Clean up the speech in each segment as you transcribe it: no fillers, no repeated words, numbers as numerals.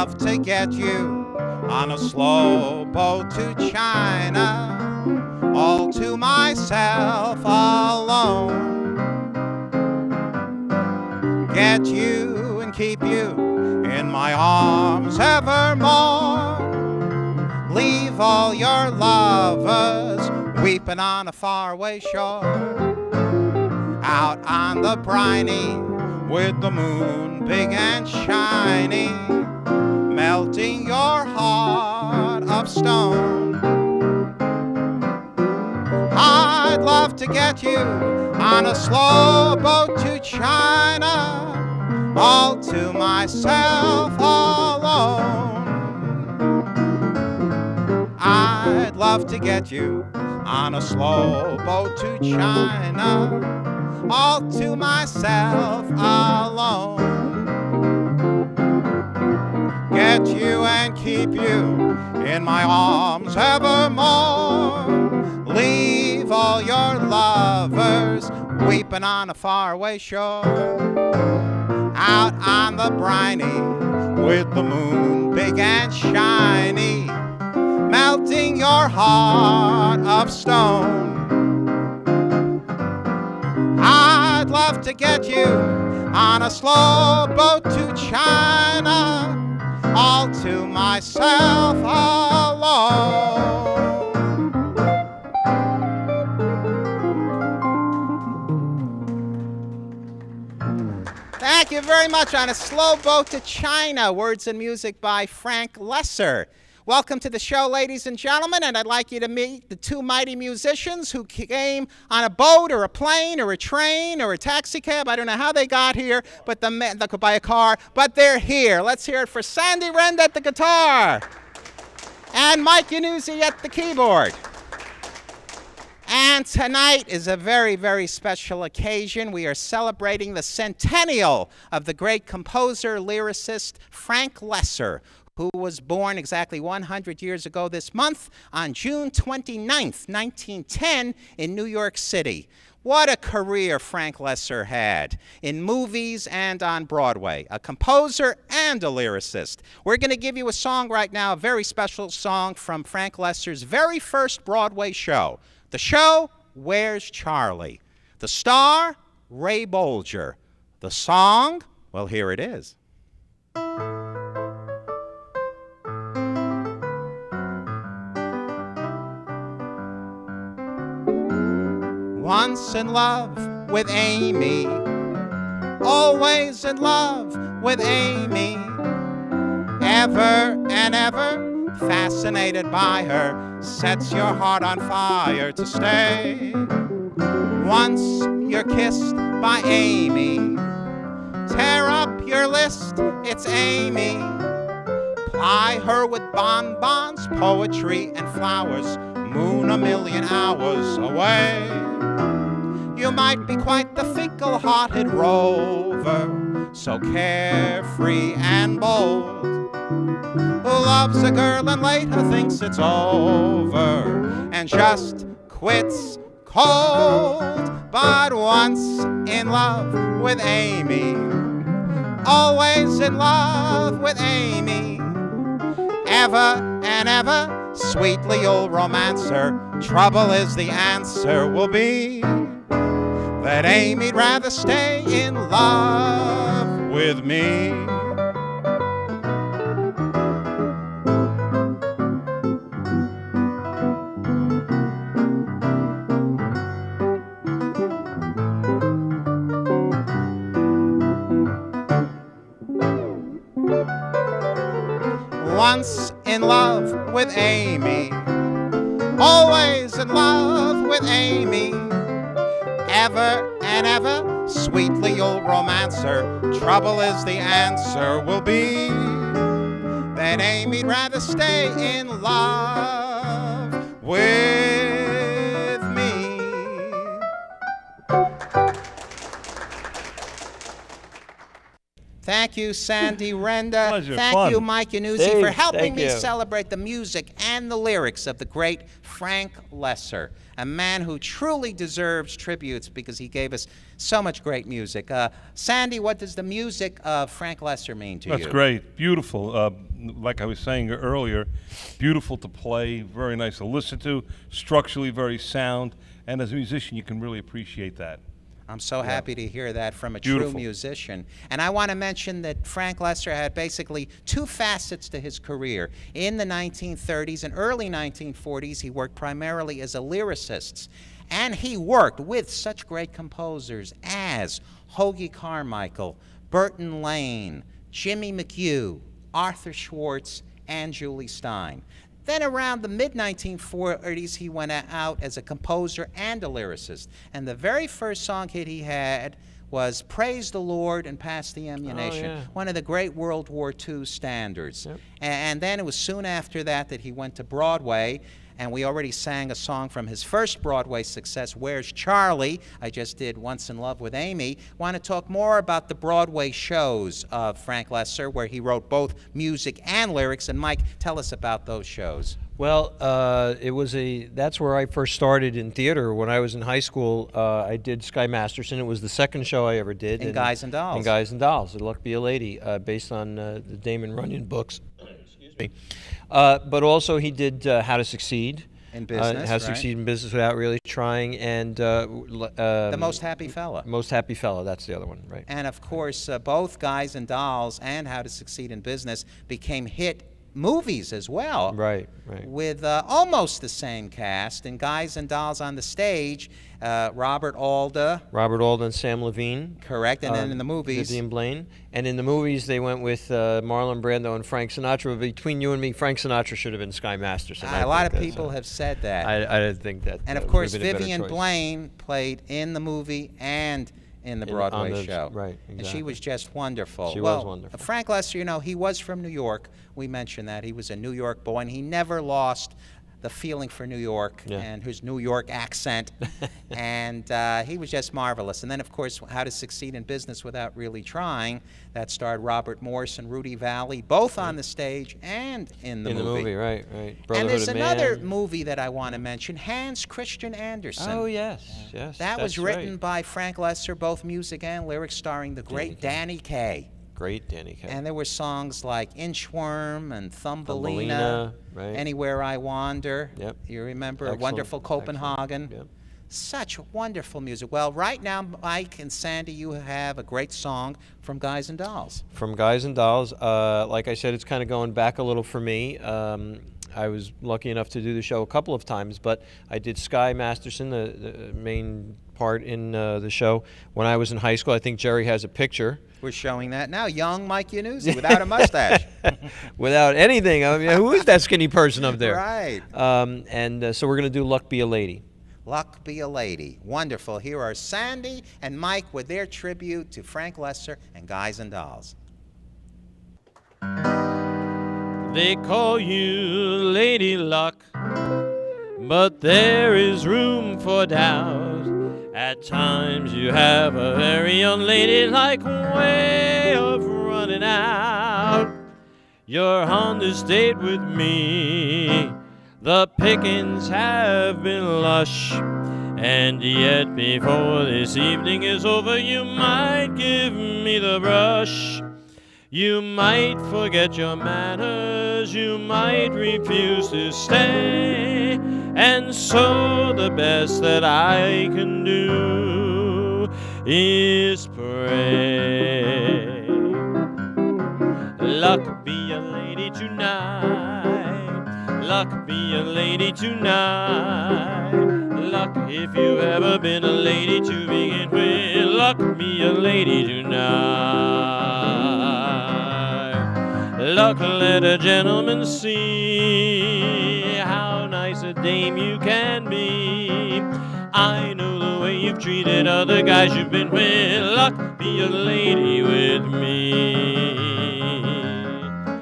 love to get you on a slow boat to China, all to myself alone. Get you and keep you in my arms evermore. Leave all your lovers weeping on a faraway shore. Out on the briny with the moon big and shiny, melting your heart of stone. I'd love to get you on a slow boat to China, all to myself alone. I'd love to get you on a slow boat to China, all to myself alone. Get you and keep you in my arms evermore. Leave all your lovers weeping on a faraway shore. Out on the briny with the moon big and shiny, melting your heart of stone. I'd love to get you on a slow boat to China, all to myself alone. Thank you very much. On a slow boat to China, words and music by Frank Loesser. Welcome to the show, ladies and gentlemen, and I'd like you to meet the two mighty musicians who came on a boat or a plane or a train or a taxi cab. I don't know how they got here, but they could buy a car, but they're here. Let's hear it for Sandy Rend at the guitar and Mike Yanuzzi at the keyboard. And tonight is a very, very special occasion. We are celebrating the centennial of the great composer, lyricist Frank Loesser, who was born exactly 100 years ago this month on June 29th, 1910 in New York City. What a career Frank Loesser had in movies and on Broadway, a composer and a lyricist. We're going to give you a song right now, a very special song from Frank Loesser's very first Broadway show. The show, Where's Charlie? The star, Ray Bolger. The song, well, here it is. Once in love with Amy, always in love with Amy, ever and ever fascinated by her, sets your heart on fire to stay. Once you're kissed by Amy, tear up your list, it's Amy. Ply her with bonbons, poetry, and flowers, moon a million hours away. You might be quite the fickle-hearted rover, so carefree and bold, who loves a girl and later thinks it's over and just quits cold. But once in love with Amy, always in love with Amy, ever and ever, sweetly you'll romance her. Trouble is the answer will be that Amy'd rather stay in love with me. Once in love with Amy, always in love with Amy, ever and ever, sweetly you'll romance her. Trouble is the answer will be that Amy'd rather stay in love with me. Thank you, Sandy Renda. Pleasure. Thank Fun. you, Mike Yanuzzi, Steve, for helping thank me you. celebrate the music and the lyrics of the great Frank Loesser, a man who truly deserves tributes because he gave us so much great music. Sandy, what does the music of Frank Loesser mean to you? That's great. Beautiful. Like I was saying earlier, beautiful to play, very nice to listen to, structurally very sound, and as a musician, you can really appreciate that. I'm so happy to hear that from a Beautiful. true musician. And I want to mention that Frank Loesser had basically two facets to his career. In the 1930s and early 1940s, he worked primarily as a lyricist. And he worked with such great composers as Hoagy Carmichael, Burton Lane, Jimmy McHugh, Arthur Schwartz, and Julie Stein. Then around the mid-1940s, he went out as a composer and a lyricist. And the very first song hit he had was Praise the Lord and Pass the Ammunition, one of the great World War II standards. And then it was soon after that that he went to Broadway, and we already sang a song from his first Broadway success, Where's Charlie? I just did Once in Love with Amy. Want to talk more about the Broadway shows of Frank Loesser, where he wrote both music and lyrics. And Mike, tell us about those shows. Well, that's where I first started in theater. When I was in high school, I did Sky Masterson. It was the second show I ever did. In Guys and Dolls. In Guys and Dolls, Luck Be a Lady, based on the Damon Runyon books. Excuse me. But also he did How to Succeed. In Business, How to Succeed in Business Without Really Trying, and The Most Happy Fella. Most Happy Fella, that's the other one, right. And of course, both Guys and Dolls and How to Succeed in Business became hit movies as well. Right. With almost the same cast. In Guys and Dolls on the stage, Robert Alda. And Sam Levine. Correct, and then in the movies. Vivian Blaine. And in the movies, they went with Marlon Brando and Frank Sinatra. Between you and me, Frank Sinatra should have been Sky Masterson. A lot of people have said that. I didn't think that. And of would course, have been a better Vivian choice. Blaine played in the movie and in the Broadway show. Right, And she exactly. was just wonderful. She was wonderful. Frank Loesser, he was from New York. We mentioned that. He was a New York boy, and he never lost the feeling for New York and his New York accent. And he was just marvelous. And then, of course, How to Succeed in Business Without Really Trying. That starred Robert Morse and Rudy Valley, both on the stage and in the movie. In the movie, right. And there's Brotherhood of another Man. movie that I want to mention, Hans Christian Andersen. Oh, yes. That was that's written right. by Frank Loesser, both music and lyrics, starring the great Danny Kaye. Great Danny Kaye. And there were songs like Inchworm and Thumbelina, Thumbelina, right. Anywhere I Wander. Yep. You remember Excellent, Wonderful Copenhagen? excellent. Yep. Such wonderful music. Well, right now, Mike and Sandy, you have a great song from Guys and Dolls. From Guys and Dolls, like I said, it's kind of going back a little for me. I was lucky enough to do the show a couple of times, but I did Sky Masterson, the main part in the show, when I was in high school. I think Jerry has a picture. We're showing that now. Young Mike Yanuzzi without a mustache. Without anything. I mean, who is that skinny person up there? Right. So we're going to do Luck Be a Lady. Luck Be a Lady. Wonderful. Here are Sandy and Mike with their tribute to Frank Loesser and Guys and Dolls. They call you Lady Luck, but there is room for doubt. At times you have a very unladylike way of running out. You're on this date with me, the pickings have been lush, and yet before this evening is over you might give me the brush. You might forget your manners, you might refuse to stay, and so the best that I can do is pray. Luck be a lady tonight, luck be a lady tonight. Luck if you've ever been a lady to begin with, luck be a lady tonight. Luck, let a gentleman see how nice a dame you can be. I know the way you've treated other guys you've been with. Luck, be a lady with me.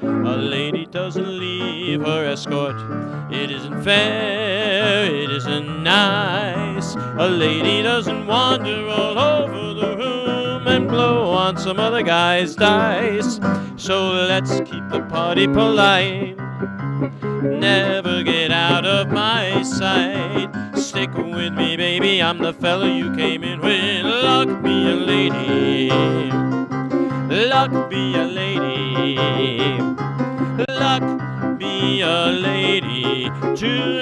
A lady doesn't leave her escort. It isn't fair, it isn't nice. A lady doesn't wander all over the room and and blow on some other guy's dice. So let's keep the party polite. Never get out of my sight. Stick with me, baby, I'm the fella you came in with. Luck be a lady. Luck be a lady. Luck be a lady tonight.